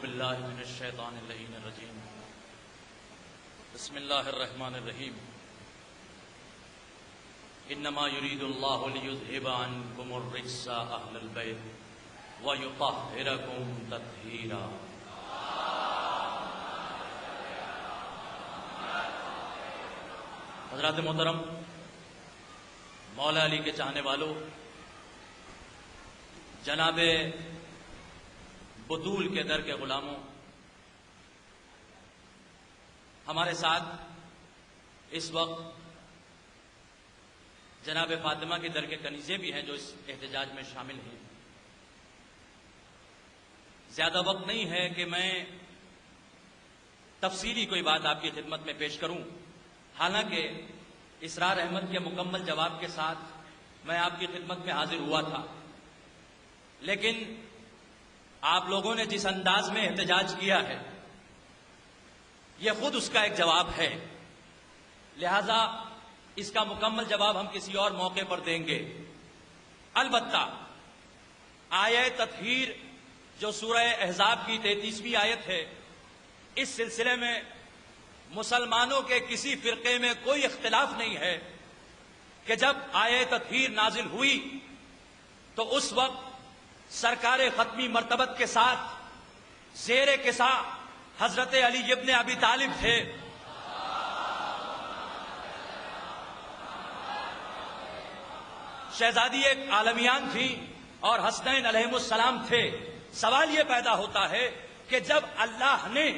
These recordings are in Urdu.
باللہ من الشیطان اللعین الرجیم بسم اللہ الرحمن الرحیم انما یرید اللہ لیذہب عنکم الرجس اہل البیت ویطہرکم تطہیرا۔ حضرات محترم، مولا علی کے چاہنے والوں، جناب بطول کے در کے غلاموں، ہمارے ساتھ اس وقت جناب فاطمہ کے در کے کنیزیں بھی ہیں جو اس احتجاج میں شامل ہیں۔ زیادہ وقت نہیں ہے کہ میں تفصیلی کوئی بات آپ کی خدمت میں پیش کروں، حالانکہ اسرار احمد کے مکمل جواب کے ساتھ میں آپ کی خدمت میں حاضر ہوا تھا، لیکن آپ لوگوں نے جس انداز میں احتجاج کیا ہے یہ خود اس کا ایک جواب ہے، لہذا اس کا مکمل جواب ہم کسی اور موقع پر دیں گے۔ البتہ آیہ تطہیر جو سورہ احزاب کی 33ویں آیت ہے، اس سلسلے میں مسلمانوں کے کسی فرقے میں کوئی اختلاف نہیں ہے کہ جب آیہ تطہیر نازل ہوئی تو اس وقت سرکار ختمی مرتبت کے ساتھ زیر کسا حضرت علی ابن ابی طالب تھے، شہزادی ایک عالمیان تھی اور حسنین علیہم السلام تھے۔ سوال یہ پیدا ہوتا ہے کہ جب اللہ نے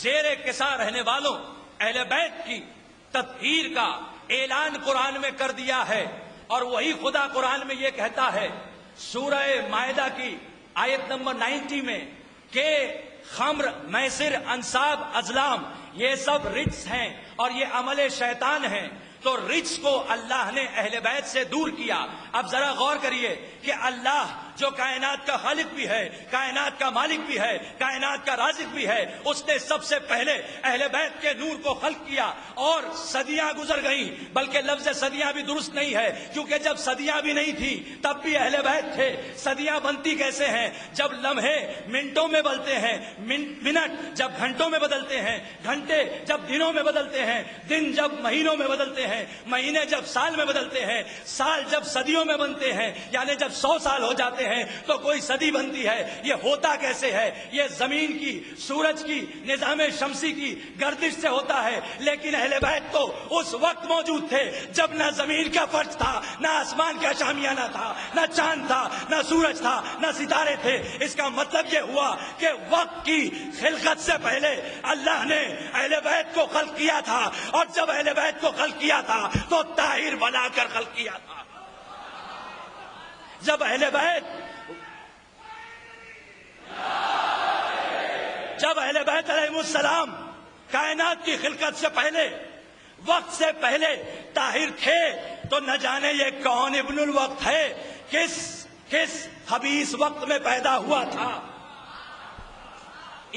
زیر کسا رہنے والوں اہل بیت کی تطہیر کا اعلان قرآن میں کر دیا ہے، اور وہی خدا قرآن میں یہ کہتا ہے سورہ مائدہ کی آیت نمبر 90 میں کہ خمر، میسر، انصاب، ازلام یہ سب رجس ہیں اور یہ عمل شیطان ہیں، تو رجس کو اللہ نے اہل بیت سے دور کیا۔ اب ذرا غور کریے کہ اللہ جو کائنات کا خالق بھی ہے، کائنات کا مالک بھی ہے، کائنات کا رازق بھی ہے، اس نے سب سے پہلے اہل بیت کے نور کو خلق کیا، اور صدیاں گزر گئیں، بلکہ لفظ صدیاں بھی درست نہیں ہے کیونکہ جب صدیاں بھی نہیں تھی تب بھی اہل بیت تھے۔ صدیاں بنتی کیسے ہیں؟ جب لمحے منٹوں میں بدلتے ہیں، منٹ جب گھنٹوں میں بدلتے ہیں، گھنٹے جب دنوں میں بدلتے ہیں، دن جب مہینوں میں بدلتے ہیں، مہینے جب سال میں بدلتے ہیں، سال جب صدیوں میں بنتے ہیں، یعنی جب 100 سال ہو جاتے ہیں تو کوئی صدی بنتی ہے۔ یہ ہوتا کیسے ہے؟ یہ زمین کی، سورج کی، نظام شمسی کی گردش سے ہوتا ہے، لیکن اہل بیت تو اس وقت موجود تھے جب نہ زمین کا فرش تھا، نہ آسمان کا شامیانہ تھا، نہ چاند تھا، نہ سورج تھا، نہ ستارے تھے۔ اس کا مطلب یہ ہوا کہ وقت کی خلقت سے پہلے اللہ نے اہل بیت کو خلق کیا تھا، اور جب اہل بیت کو خلق کیا تھا تو طاہر بنا کر خلق کیا تھا۔ جب اہل بیت علیہ السلام کائنات کی خلقت سے پہلے، وقت سے پہلے طاہر تھے، تو نہ جانے یہ کون ابن الوقت ہے، کس خبیث وقت میں پیدا ہوا تھا۔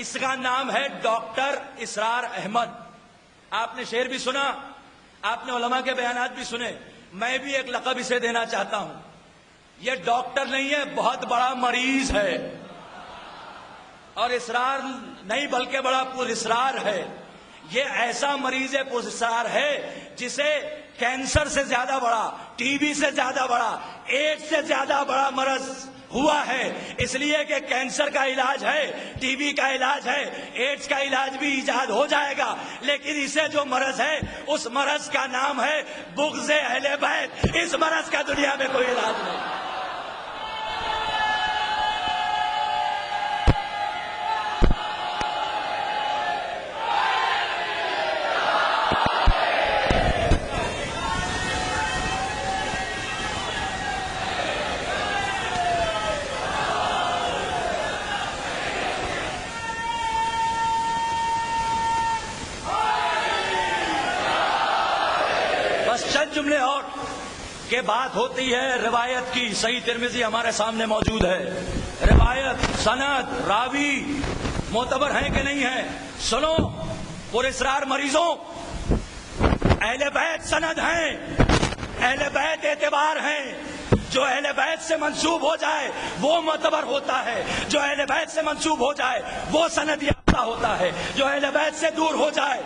اس کا نام ہے ڈاکٹر اسرار احمد۔ آپ نے شعر بھی سنا، آپ نے علماء کے بیانات بھی سنے، میں بھی ایک لقب اسے دینا چاہتا ہوں۔ یہ ڈاکٹر نہیں ہے، بہت بڑا مریض ہے، اور اسرار نہیں بلکہ بڑا پراسرار ہے۔ یہ ایسا مریض پراسرار ہے جسے کینسر سے زیادہ بڑا، ٹی بی سے زیادہ بڑا، ایڈز سے زیادہ بڑا مرض ہوا ہے، اس لیے کہ کینسر کا علاج ہے، ٹی بی کا علاج ہے، ایڈز کا علاج بھی ایجاد ہو جائے گا، لیکن اسے جو مرض ہے اس مرض کا نام ہے بغض اہل بیت۔ اس مرض کا دنیا میں کوئی علاج نہیں۔ چند جملے اور کہ بات ہوتی ہے روایت کی۔ صحیح ترمذی ہمارے سامنے موجود ہے، روایت، سند، راوی معتبر ہیں کہ نہیں ہیں؟ سنو پراسرار مریضوں، اہل بیت سند ہیں، اہل بیت اعتبار ہیں۔ جو اہل بیت سے منسوب ہو جائے وہ معتبر ہوتا ہے، جو اہل بیت سے منسوب ہو جائے وہ سند یافتہ ہوتا ہے، جو اہل بیت سے دور ہو جائے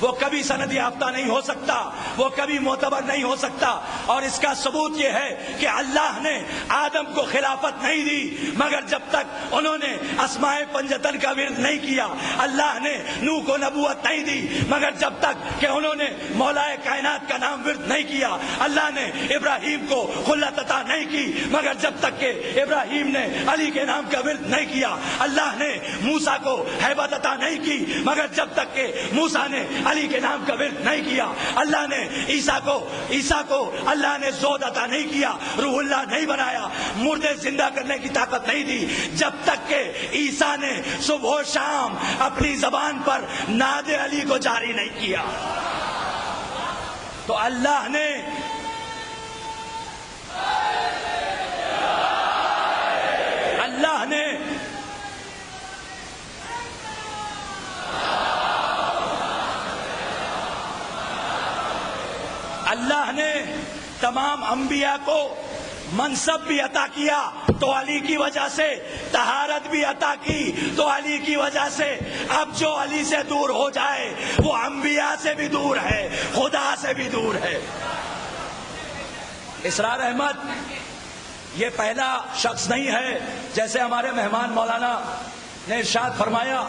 وہ کبھی سند یافتہ نہیں ہو سکتا، وہ کبھی معتبر نہیں ہو سکتا۔ اور اس کا ثبوت یہ ہے کہ اللہ نے آدم کو خلافت نہیں دی مگر جب تک انہوں نے اسماء پنجتن کا ورد نہیں کیا، اللہ نے نوح کو نبوت نہیں دی مگر جب تک کہ انہوں نے مولا کائنات کا نام ورد نہیں کیا، اللہ نے ابراہیم کو خلت عطا نہیں کی مگر جب تک کہ ابراہیم نے علی کے نام کا ورد نہیں کیا، اللہ نے موسیٰ کو ہیبت عطا نہیں کی مگر جب تک کہ موسیٰ نے علی کے نام کا ورد نہیں کیا، اللہ نے عیسیٰ کو اللہ نے زود عطا نہیں کیا، روح اللہ نہیں بنایا، مردے زندہ کرنے کی طاقت نہیں دی، جب تک کہ عیسیٰ نے صبح و شام اپنی زبان پر ناد علی کو جاری نہیں کیا۔ تو اللہ نے تمام انبیاء کو منصب بھی عطا کیا تو علی کی وجہ سے، طہارت بھی عطا کی تو علی کی وجہ سے۔ اب جو علی سے دور ہو جائے وہ انبیاء سے بھی دور ہے، خدا سے بھی دور ہے۔ اسرار احمد یہ پہلا شخص نہیں ہے، جیسے ہمارے مہمان مولانا نے ارشاد فرمایا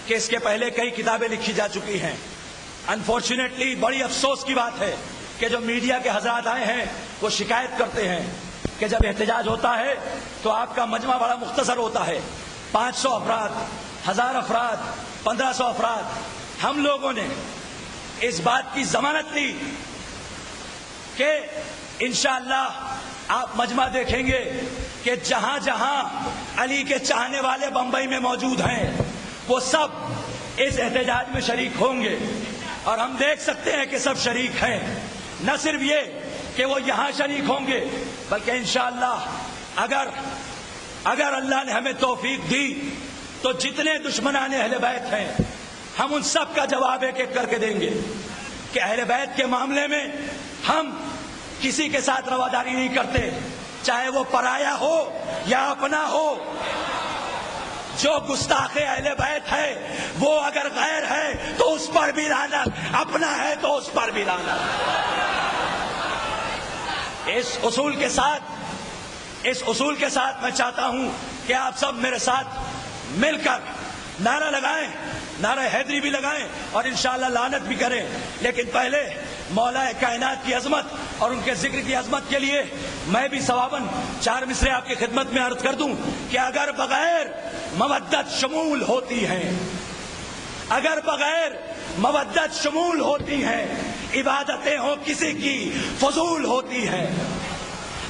کہ اس کے پہلے کئی کتابیں لکھی جا چکی ہیں۔ انفارچونیٹلی بڑی افسوس کی بات ہے کہ جو میڈیا کے حضرات آئے ہیں وہ شکایت کرتے ہیں کہ جب احتجاج ہوتا ہے تو آپ کا مجمع بڑا مختصر ہوتا ہے، 500 افراد، 1000 افراد، 1500 افراد۔ ہم لوگوں نے اس بات کی ضمانت لی کہ انشاءاللہ آپ مجمع دیکھیں گے کہ جہاں جہاں علی کے چاہنے والے بمبئی میں موجود ہیں وہ سب اس احتجاج میں شریک ہوں گے، اور ہم دیکھ سکتے ہیں کہ سب شریک ہیں۔ نہ صرف یہ کہ وہ یہاں شریک ہوں گے بلکہ انشاءاللہ اگر اللہ نے ہمیں توفیق دی تو جتنے دشمنان اہل بیت ہیں ہم ان سب کا جواب ایک ایک کر کے دیں گے کہ اہل بیت کے معاملے میں ہم کسی کے ساتھ رواداری نہیں کرتے، چاہے وہ پرایا ہو یا اپنا ہو۔ جو گستاخ اہل بیت ہے وہ اگر غیر ہے تو اس پر بھی لعنت، اپنا ہے تو اس پر بھی لعنت۔ اس اصول کے ساتھ میں چاہتا ہوں کہ آپ سب میرے ساتھ مل کر نعرہ لگائیں، نعرہ حیدری بھی لگائیں اور انشاءاللہ لعنت بھی کریں۔ لیکن پہلے مولا کائنات کی عظمت اور ان کے ذکر کی عظمت کے لیے میں بھی ثواباً 4 مصرے آپ کی خدمت میں عرض کر دوں کہ اگر بغیر مودت شمول ہوتی ہیں، اگر بغیر مودت شمول ہوتی ہیں، عبادتیں ہوں کسی کی فضول ہوتی ہیں۔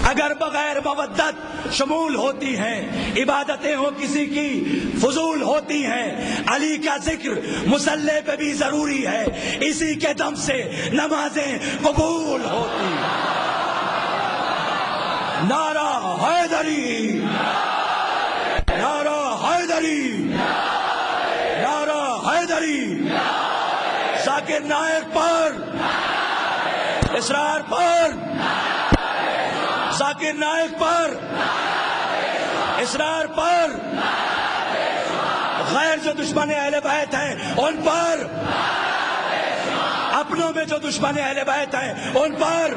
اگر بغیر مودت شمول ہوتی ہیں، عبادتیں ہوں کسی کی فضول ہوتی ہیں۔ علی کا ذکر مصلی پہ بھی ضروری ہے، اسی کے دم سے نمازیں قبول ہوتی ہیں۔ نعرہ حیدری، نعرہ حیدری، نعرہ حیدری، ذاکر نائک پر، اسرار پر، ذاکر نائک پر، اسرار پر، غیر جو دشمن اہل بیت ہیں ان پر، اپنوں میں جو دشمن اہل بیت ہیں ان پر۔